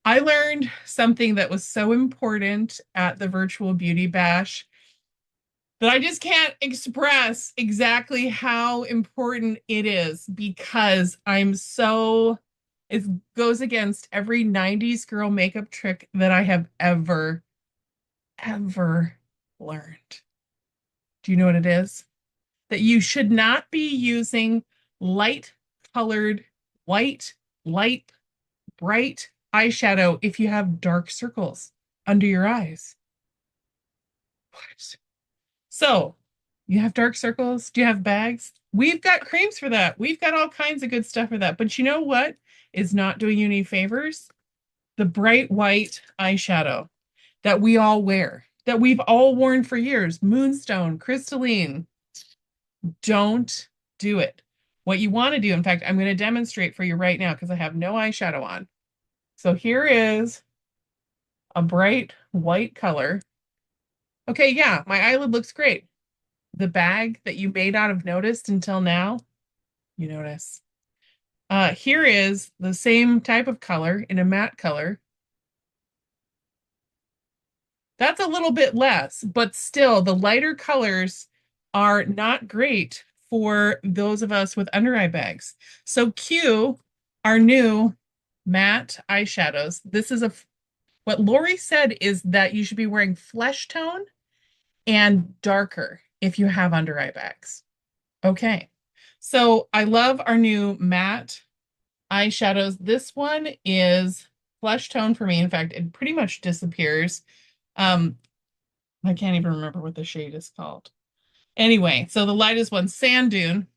I learned something that was so important at the virtual beauty bash that I just can't express exactly how important it is because it goes against every 90s girl makeup trick that I have ever learned. Do you know what it is? That you should not be using light colored, white, light, bright eyeshadow if you have dark circles under your eyes. What? So, you have dark circles? Do you have bags? We've got creams for that. We've got all kinds of good stuff for that. But you know what is not doing you any favors? The bright white eyeshadow that we all wear, that we've all worn for years. Moonstone, crystalline. Don't do it. What you want to do, in fact, I'm going to demonstrate for you right now because I have no eyeshadow on. So here is a bright white color. Okay, yeah, my eyelid looks great. The bag that you may not have noticed until now, you notice. Here is the same type of color in a matte color. That's a little bit less, but still the lighter colors are not great for those of us with under eye bags. So Q, our new matte eyeshadows. What Lori said is that you should be wearing flesh tone and darker if you have under eye bags. Okay. So I love our new matte eyeshadows. This one is flesh tone for me. In fact, it pretty much disappears. Um, I can't even remember what the shade is called. Anyway, so the lightest one, Sand Dune,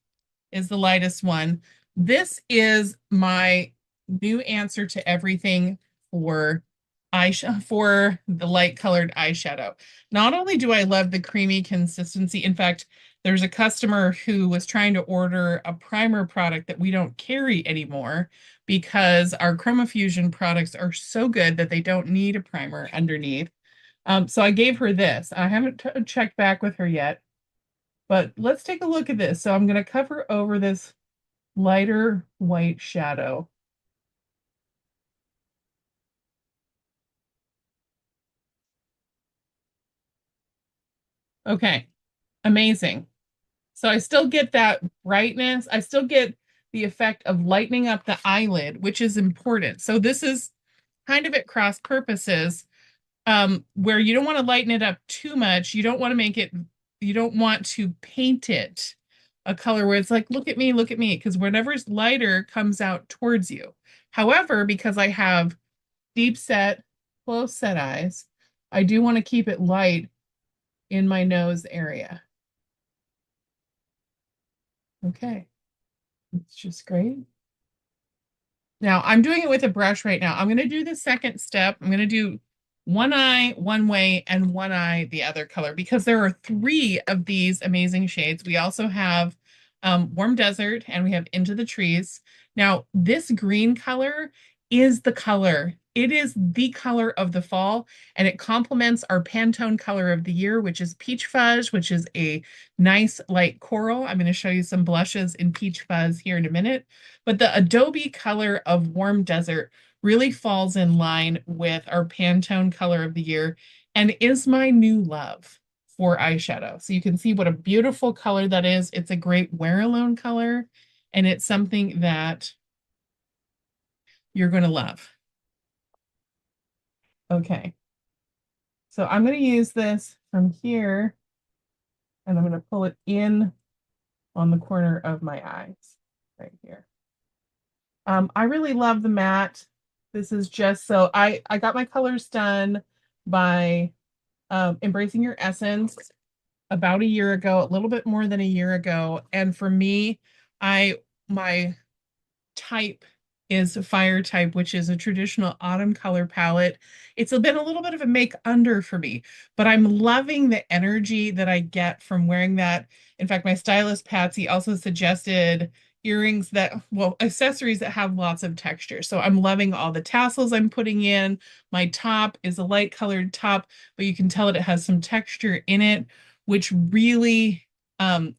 is the lightest one. This is my new answer to everything for for the light colored eyeshadow. Not only do I love the creamy consistency, in fact, there's a customer who was trying to order a primer product that we don't carry anymore because our ChromaFusion products are so good that they don't need a primer underneath. So I gave her this. I haven't checked back with her yet, but let's take a look at this. So I'm going to cover over this lighter white shadow. Okay, amazing. So I still get that brightness. I still get the effect of lightening up the eyelid, which is important. So this is kind of at cross purposes, where you don't want to lighten it up too much. You don't want to paint it a color where it's like, look at me, because whatever's lighter comes out towards you. However, because I have deep set, close set eyes, I do want to keep it light in my nose area. Okay, it's just great. Now I'm doing it with a brush right now. I'm going to do the second step. I'm going to do one eye one way and one eye the other color because there are three of these amazing shades. We also have Warm Desert and we have Into the Trees. Now, this green color is the color. It is the color of the fall, and it complements our Pantone color of the year, which is Peach Fuzz, which is a nice light coral. I'm going to show you some blushes in Peach Fuzz here in a minute. But the Adobe color of Warm Desert really falls in line with our Pantone color of the year and is my new love for eyeshadow. So you can see what a beautiful color that is. It's a great wear alone color, and it's something that you're going to love. Okay, so I'm going to use this from here, and I'm going to pull it in on the corner of my eyes right here. I really love the matte. This is just so I got my colors done by Embracing Your Essence about a year ago, a little bit more than a year ago. And for me, I my type is a fire type, which is a traditional autumn color palette. It's been a little bit of a make under for me, but I'm loving the energy that I get from wearing that. In fact, my stylist Patsy also suggested earrings accessories that have lots of texture. So I'm loving all the tassels I'm putting in. My top is a light colored top, but you can tell that it has some texture in it, which really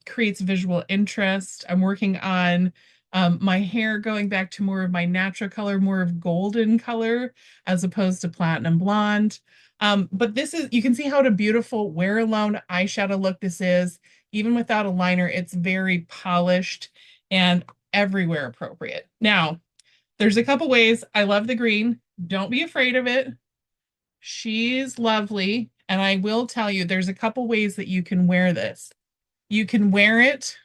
creates visual interest. I'm working on My hair going back to more of my natural color, more of golden color as opposed to platinum blonde. But this is, you can see how a beautiful wear alone eyeshadow look this is. Even without a liner, it's very polished and everywhere appropriate. Now, there's a couple ways. I love the green. Don't be afraid of it. She's lovely. And I will tell you, there's a couple ways that you can wear this. You can wear it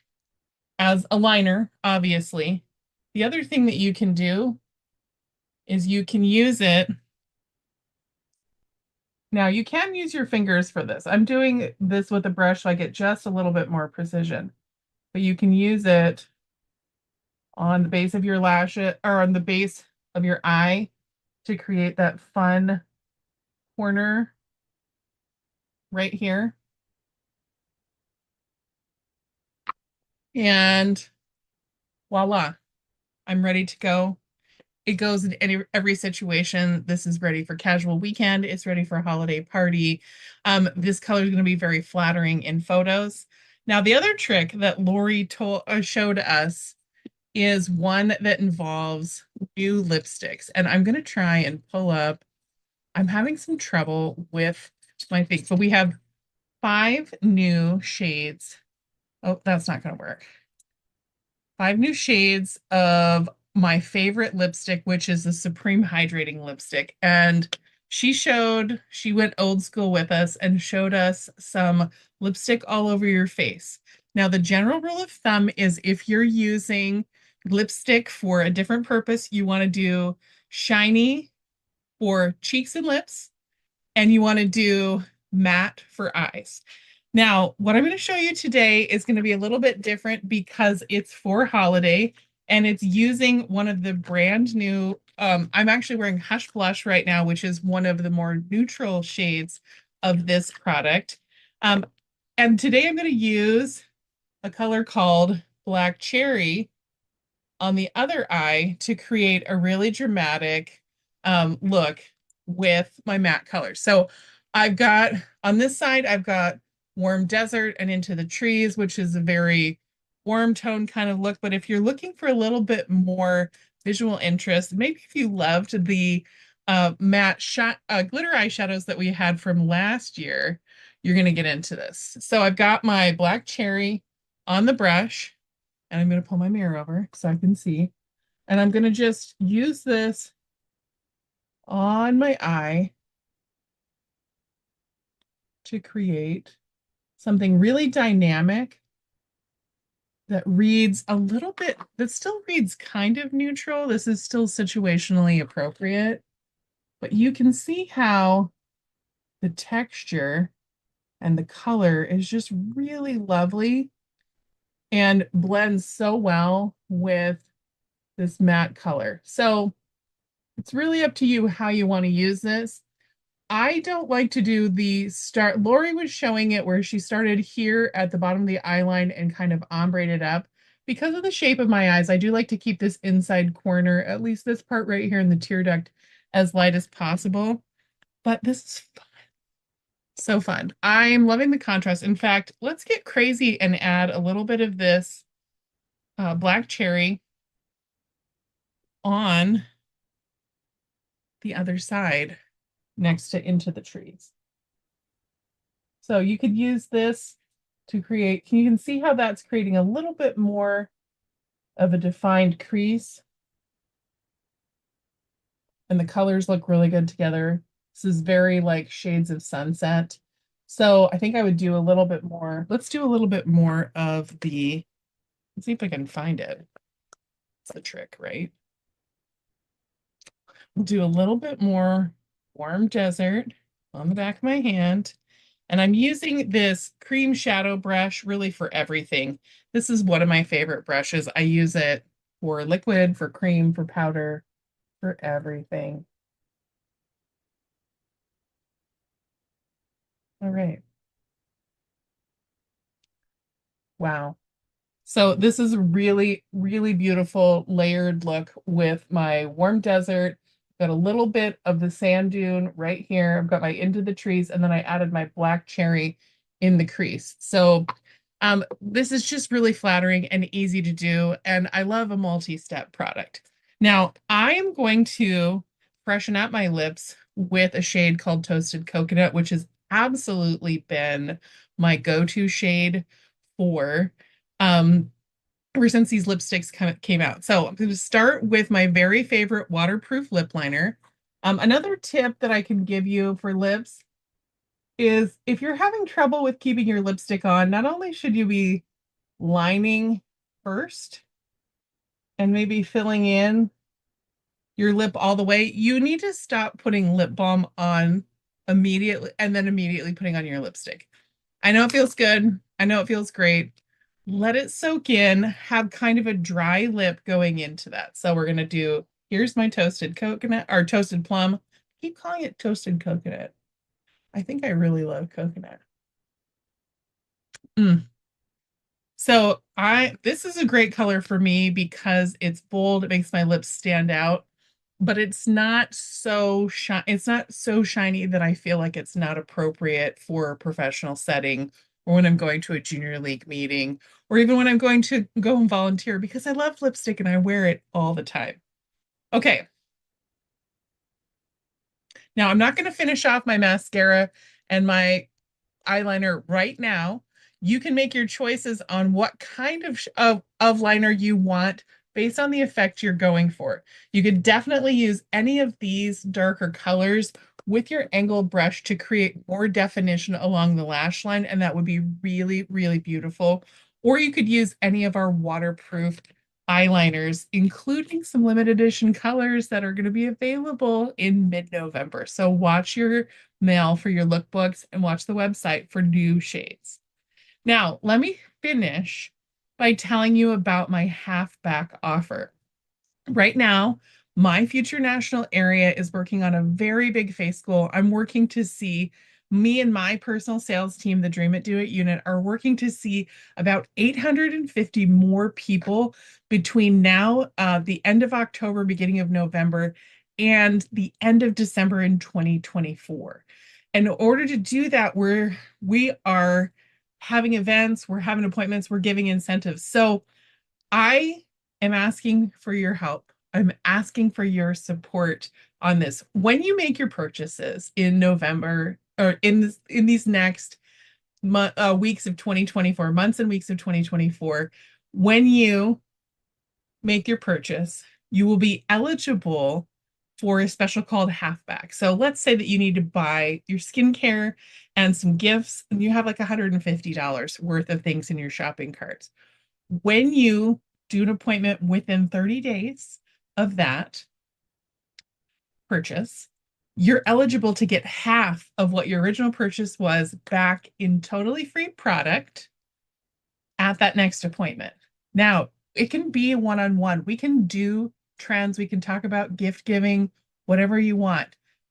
as a liner, obviously. The other thing that you can do is you can use it. Now, you can use your fingers for this. I'm doing this with a brush so I get just a little bit more precision. But you can use it on the base of your lashes or on the base of your eye to create that fun corner right here. And voila, I'm ready to go. It goes in every situation. This is ready for casual weekend. It's ready for a holiday party. This color is going to be very flattering in photos. Now, the other trick that Lori showed us is one that involves new lipsticks. And I'm going to try and pull up. I'm having some trouble with my thing. So we have 5 new shades. Oh, that's not going to work. 5 new shades of my favorite lipstick, which is the Supreme Hydrating Lipstick. And she went old school with us and showed us some lipstick all over your face. Now, the general rule of thumb is if you're using lipstick for a different purpose, you want to do shiny for cheeks and lips, and you want to do matte for eyes. Now, what I'm going to show you today is going to be a little bit different because it's for holiday and it's using one of the brand new, I'm actually wearing Hush Blush right now, which is one of the more neutral shades of this product. And today I'm going to use a color called Black Cherry on the other eye to create a really dramatic look with my matte colors. So I've got, on this side, I've got Warm Desert and Into the Trees, which is a very warm tone kind of look. But if you're looking for a little bit more visual interest, maybe if you loved the matte glitter eyeshadows that we had from last year, you're going to get into this. So I've got my Black Cherry on the brush, and I'm going to pull my mirror over so I can see. And I'm going to just use this on my eye to create something really dynamic that reads a little bit, that still reads kind of neutral. This is still situationally appropriate, but you can see how the texture and the color is just really lovely and blends so well with this matte color. So it's really up to you how you want to use this. I don't like to do the start. Lori was showing it where she started here at the bottom of the eye line and kind of ombreed it up. Because of the shape of my eyes, I do like to keep this inside corner, at least this part right here in the tear duct, as light as possible. But this is fun. So fun. I'm loving the contrast. In fact, let's get crazy and add a little bit of this black cherry on the other side next to Into the Trees. So you could use this to create, you can see how that's creating a little bit more of a defined crease. And the colors look really good together. This is very like shades of sunset. So I think I would do a little bit more. Let's do a little bit more of the, let's see if I can find it. It's the trick, right? We'll do a little bit more Warm Desert on the back of my hand. And I'm using this cream shadow brush really for everything. This is one of my favorite brushes. I use it for liquid, for cream, for powder, for everything. All right. Wow. So this is a really, really beautiful layered look with my Warm Desert. Got a little bit of the sand dune right here. I've got my Into the Trees, and then I added my Black Cherry in the crease. So This is just really flattering and easy to do, and I love a multi-step product. Now, I am going to freshen up my lips with a shade called Toasted Coconut, which has absolutely been my go-to shade for um, ever since these lipsticks kind of came out. So I'm going to start with my very favorite waterproof lip liner. Another tip that I can give you for lips is if you're having trouble with keeping your lipstick on, not only should you be lining first and maybe filling in your lip all the way, you need to stop putting lip balm on immediately and then immediately putting on your lipstick. I know it feels good. I know it feels great. Let it soak in, have kind of a dry lip going into that. So we're going to do, here's my toasted coconut or toasted plum. I keep calling it toasted coconut. I think I really love coconut. Mm. So this is a great color for me because it's bold, it makes my lips stand out, but it's not so shiny that I feel like it's not appropriate for a professional setting or when I'm going to a junior league meeting or even when I'm going to go and volunteer because I love lipstick and I wear it all the time. Okay, now I'm not going to finish off my mascara and my eyeliner right now. You can make your choices on what kind of liner you want based on the effect you're going for. You could definitely use any of these darker colors with your angled brush to create more definition along the lash line, and that would be really, really beautiful. Or you could use any of our waterproof eyeliners, including some limited edition colors that are going to be available in mid-November. So watch your mail for your lookbooks and watch the website for new shades. Now, let me finish by telling you about my half back offer. Right now, my future national area is working on a very big face goal. I'm working to see me and my personal sales team, the Dream It Do It unit, are working to see about 850 more people between now, the end of October, beginning of November, and the end of December in 2024. And in order to do that, we are having events, we're having appointments, we're giving incentives. So I am asking for your help. I'm asking for your support on this. When you make your purchases in November or in these next weeks of 2024, months and weeks of 2024, when you make your purchase, you will be eligible for a special called halfback. So let's say that you need to buy your skincare and some gifts, and you have like $150 worth of things in your shopping carts. When you do an appointment within 30 days of that purchase, you're eligible to get half of what your original purchase was back in totally free product at that next appointment. Now, it can be one-on-one. We can do trends, we can talk about gift giving, whatever you want.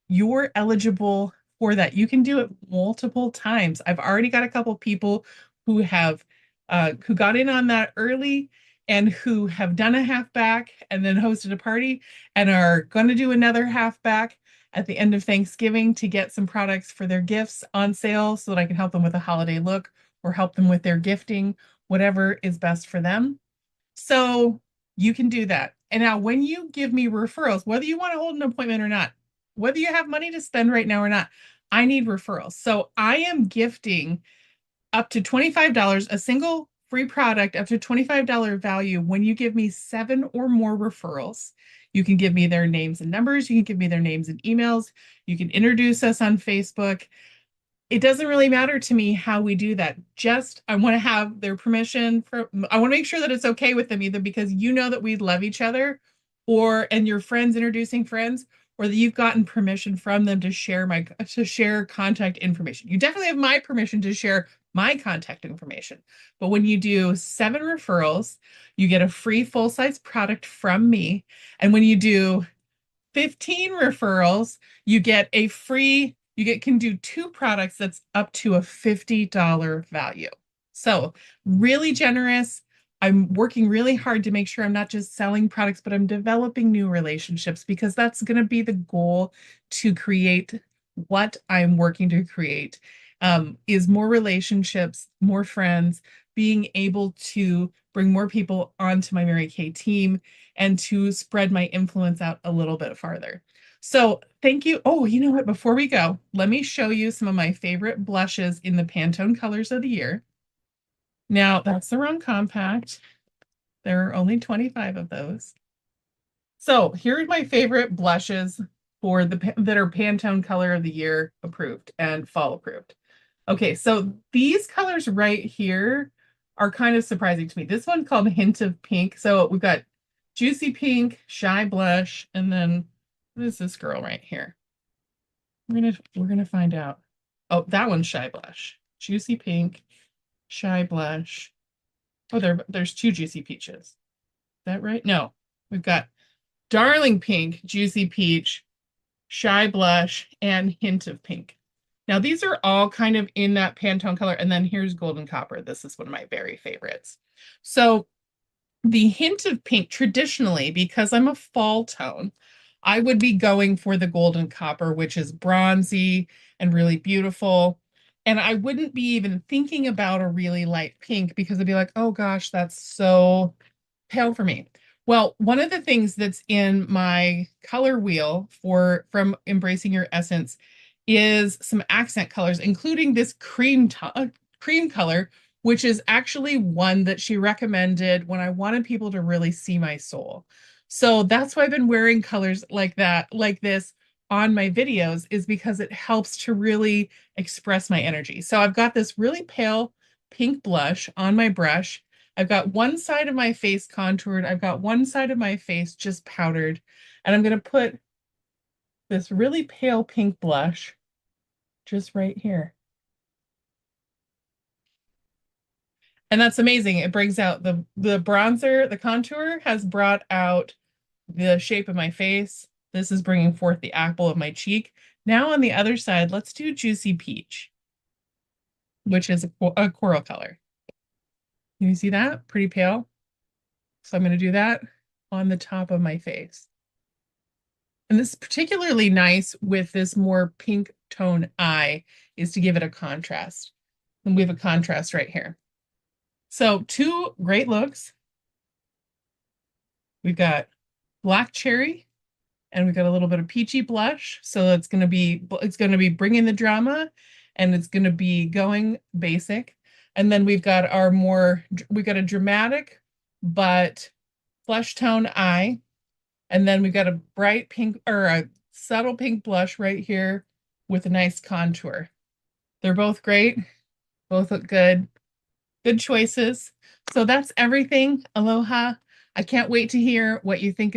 You're eligible for that. You can do it multiple times. I've already got a couple people who got in on that early and who have done a half back and then hosted a party and are going to do another half back at the end of Thanksgiving to get some products for their gifts on sale so that I can help them with a holiday look or help them with their gifting, whatever is best for them. So you can do that. And now, when you give me referrals, whether you want to hold an appointment or not, whether you have money to spend right now or not, I need referrals. So I am gifting up to $25, a single free product up to $25 value when you give me 7 or more referrals. You can give me their names and numbers. You can give me their names and emails. You can introduce us on Facebook. It doesn't really matter to me how we do that. Just I want to have their permission I want to make sure that it's okay with them either because you know that we love each other and your friends introducing friends or that you've gotten permission from them to share contact information. You definitely have my permission to share my contact information. But when you do 7 referrals, you get a free full-size product from me. And when you do 15 referrals, can do 2 products that's up to a $50 value. So really generous. I'm working really hard to make sure I'm not just selling products, but I'm developing new relationships because that's going to be the goal to create what I'm working to create. is more relationships, more friends, being able to bring more people onto my Mary Kay team and to spread my influence out a little bit farther. So thank you. Oh, you know what? Before we go, let me show you some of my favorite blushes in the Pantone colors of the year. Now, that's the wrong compact. There are only 25 of those. So here are my favorite blushes for the that are Pantone color of the year approved and fall approved. Okay, so these colors right here are kind of surprising to me. This one called Hint of Pink. So we've got Juicy Pink, Shy Blush, and then what is this girl right here? We're gonna find out. Oh, that one's Shy Blush. Juicy Pink, Shy Blush. Oh, there's two Juicy Peaches. Is that right? No, we've got Darling Pink, Juicy Peach, Shy Blush, and Hint of Pink. Now, these are all kind of in that Pantone color. And then here's Golden Copper. This is one of my very favorites. So the Hint of Pink, traditionally, because I'm a fall tone, I would be going for the Golden Copper, which is bronzy and really beautiful. And I wouldn't be even thinking about a really light pink because I'd be like, oh gosh, that's so pale for me. Well, one of the things that's in my color wheel for from Embracing Your Essence is some accent colors, including this cream color, which is actually one that she recommended when I wanted people to really see my soul. So that's why I've been wearing colors like that, like this on my videos, is because it helps to really express my energy. So I've got this really pale pink blush on my brush. I've got one side of my face contoured. I've got one side of my face just powdered. And I'm going to put this really pale pink blush just right here. And that's amazing. It brings out the bronzer, the contour has brought out the shape of my face. This is bringing forth the apple of my cheek. Now on the other side, let's do Juicy Peach, which is a coral color. Can you see that? Pretty pale. So I'm going to do that on the top of my face. And this is particularly nice with this more pink tone eye is to give it a contrast. And we have a contrast right here. So two great looks. We've got black cherry and we've got a little bit of peachy blush. So it's going to be bringing the drama and it's going to be going basic. And then we've got a dramatic but flesh tone eye. And then we've got a bright pink or a subtle pink blush right here with a nice contour. They're both great. Both look good. Good choices. So that's everything. Aloha. I can't wait to hear what you think